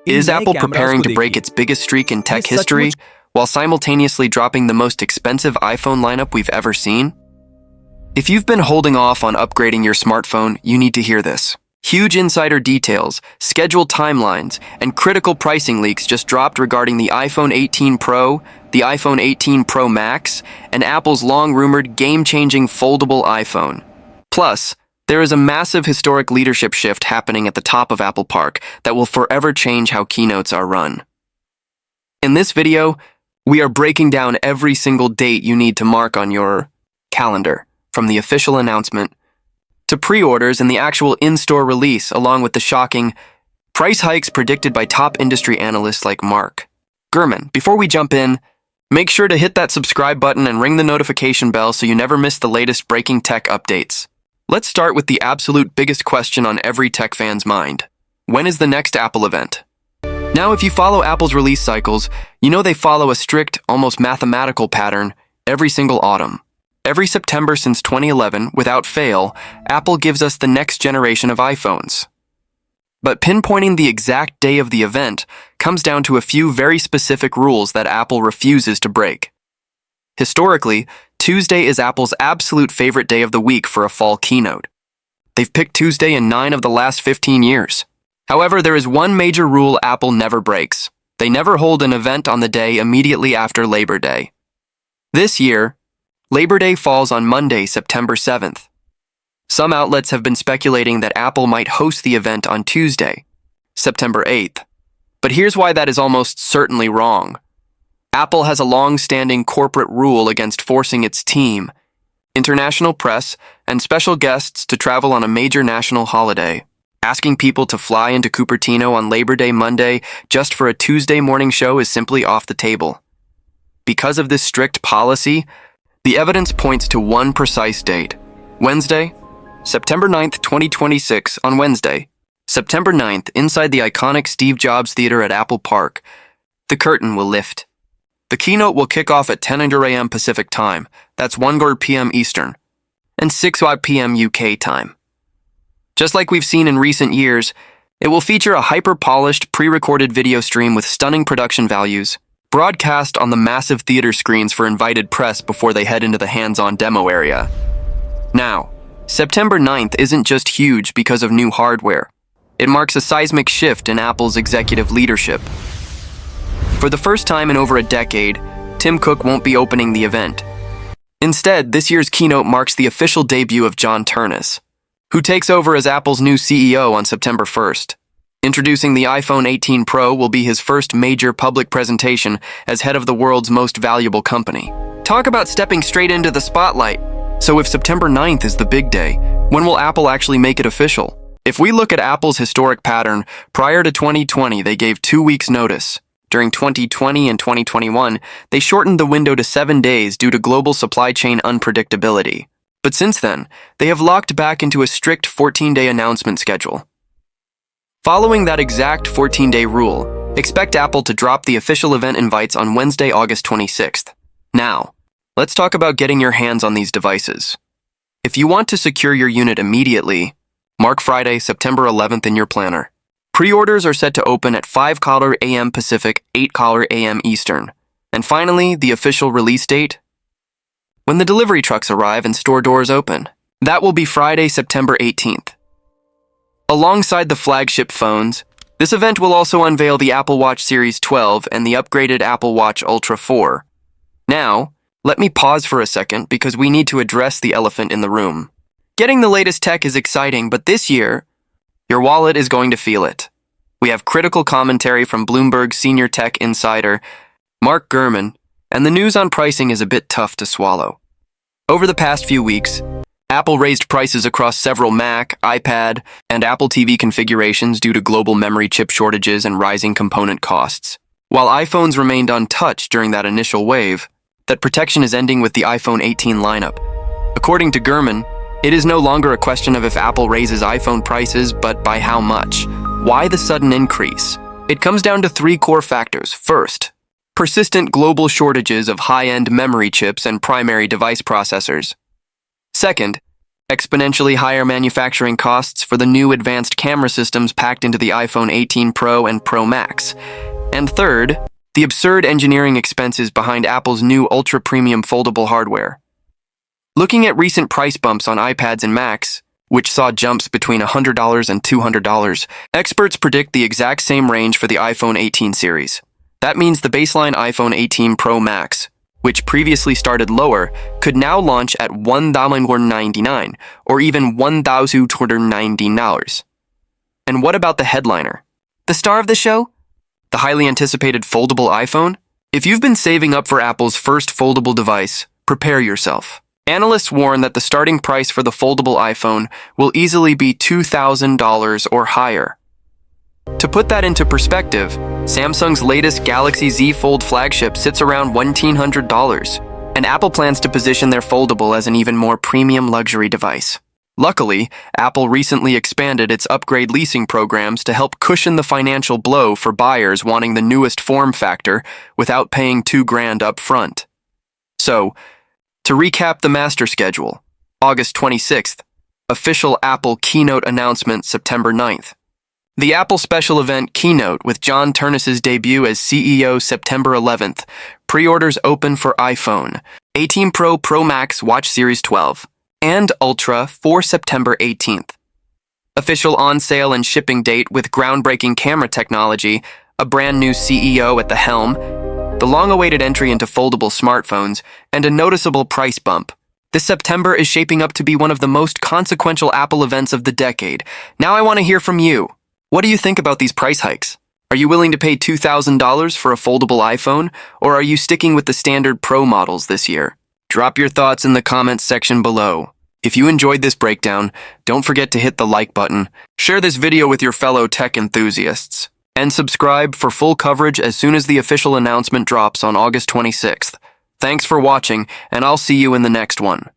Is Apple preparing to break its biggest streak in tech history while simultaneously dropping the most expensive iPhone lineup we've ever seen? If you've been holding off on upgrading your smartphone, you need to hear this. Huge insider details, scheduled timelines, and critical pricing leaks just dropped regarding the iPhone 18 Pro, the iPhone 18 Pro Max, and Apple's long-rumored game-changing foldable iPhone. Plus, there is a massive historic leadership shift happening at the top of Apple Park that will forever change how keynotes are run. In this video, we are breaking down every single date you need to mark on your calendar, from the official announcement to pre-orders and the actual in-store release, along with the shocking price hikes predicted by top industry analysts like Mark Gurman. Before we jump in, make sure to hit that subscribe button and ring the notification bell so you never miss the latest breaking tech updates. Let's start with the absolute biggest question on every tech fan's mind. When is the next Apple event? Now, if you follow Apple's release cycles, you know they follow a strict, almost mathematical pattern every single autumn. Every September since 2011, without fail, Apple gives us the next generation of iPhones. But pinpointing the exact day of the event comes down to a few very specific rules that Apple refuses to break. Historically, Tuesday is Apple's absolute favorite day of the week for a fall keynote. They've picked Tuesday in 9 of the last 15 years. However, there is one major rule Apple never breaks. They never hold an event on the day immediately after Labor Day. This year, Labor Day falls on Monday, September 7th. Some outlets have been speculating that Apple might host the event on Tuesday, September 8th. But here's why that is almost certainly wrong. Apple has a long-standing corporate rule against forcing its team, international press, and special guests to travel on a major national holiday. Asking people to fly into Cupertino on Labor Day Monday just for a Tuesday morning show is simply off the table. Because of this strict policy, the evidence points to one precise date. Wednesday, September 9th, 2026, on Wednesday, September 9th, inside the iconic Steve Jobs Theater at Apple Park, the curtain will lift. The keynote will kick off at 10:00 a.m. Pacific Time, that's 1:00 p.m. Eastern, and 6:00 p.m. UK time. Just like we've seen in recent years, it will feature a hyper-polished, pre-recorded video stream with stunning production values, broadcast on the massive theater screens for invited press before they head into the hands-on demo area. Now, September 9th isn't just huge because of new hardware. It marks a seismic shift in Apple's executive leadership. For the first time in over a decade, Tim Cook won't be opening the event. Instead, this year's keynote marks the official debut of John Ternus, who takes over as Apple's new CEO on September 1st. Introducing the iPhone 18 Pro will be his first major public presentation as head of the world's most valuable company. Talk about stepping straight into the spotlight. So if September 9th is the big day, when will Apple actually make it official? If we look at Apple's historic pattern, prior to 2020, they gave 2 weeks' notice. During 2020 and 2021, they shortened the window to 7 days due to global supply chain unpredictability. But since then, they have locked back into a strict 14-day announcement schedule. Following that exact 14-day rule, expect Apple to drop the official event invites on Wednesday, August 26th. Now, let's talk about getting your hands on these devices. If you want to secure your unit immediately, mark Friday, September 11th in your planner. Pre-orders are set to open at 5:00 a.m. Pacific, 8:00 a.m. Eastern. And finally, the official release date? When the delivery trucks arrive and store doors open. That will be Friday, September 18th. Alongside the flagship phones, this event will also unveil the Apple Watch Series 12 and the upgraded Apple Watch Ultra 4. Now, let me pause for a second because we need to address the elephant in the room. Getting the latest tech is exciting, but this year, your wallet is going to feel it. We have critical commentary from Bloomberg senior tech insider Mark Gurman, and the news on pricing is a bit tough to swallow. Over the past few weeks, Apple raised prices across several Mac, iPad, and Apple TV configurations due to global memory chip shortages and rising component costs. While iPhones remained untouched during that initial wave, that protection is ending with the iPhone 18 lineup. According to Gurman, it is no longer a question of if Apple raises iPhone prices, but by how much. Why the sudden increase? It comes down to 3 core factors. First, persistent global shortages of high-end memory chips and primary device processors. Second, exponentially higher manufacturing costs for the new advanced camera systems packed into the iPhone 18 Pro and Pro Max. And third, the absurd engineering expenses behind Apple's new ultra-premium foldable hardware. Looking at recent price bumps on iPads and Macs, which saw jumps between $100 and $200, experts predict the exact same range for the iPhone 18 series. That means the baseline iPhone 18 Pro Max, which previously started lower, could now launch at $1,199 or even $1,299. And what about the headliner? The star of the show? The highly anticipated foldable iPhone? If you've been saving up for Apple's first foldable device, prepare yourself. Analysts warn that the starting price for the foldable iPhone will easily be $2,000 or higher. To put that into perspective, Samsung's latest Galaxy Z Fold flagship sits around $1,900, and Apple plans to position their foldable as an even more premium luxury device. Luckily, Apple recently expanded its upgrade leasing programs to help cushion the financial blow for buyers wanting the newest form factor without paying $2,000 up front. So, to recap the master schedule, August 26th, official Apple keynote announcement September 9th. The Apple special event keynote with John Ternus's debut as CEO September 11th. Pre-orders open for iPhone 18 Pro, Pro Max, Watch Series 12, and Ultra for September 18th. Official on-sale and shipping date with groundbreaking camera technology, a brand new CEO at the helm, the long-awaited entry into foldable smartphones, and a noticeable price bump. This September is shaping up to be one of the most consequential Apple events of the decade. Now I want to hear from you. What do you think about these price hikes? Are you willing to pay $2,000 for a foldable iPhone, or are you sticking with the standard Pro models this year? Drop your thoughts in the comments section below. If you enjoyed this breakdown, don't forget to hit the like button, share this video with your fellow tech enthusiasts, and subscribe for full coverage as soon as the official announcement drops on August 26th. Thanks for watching, and I'll see you in the next one.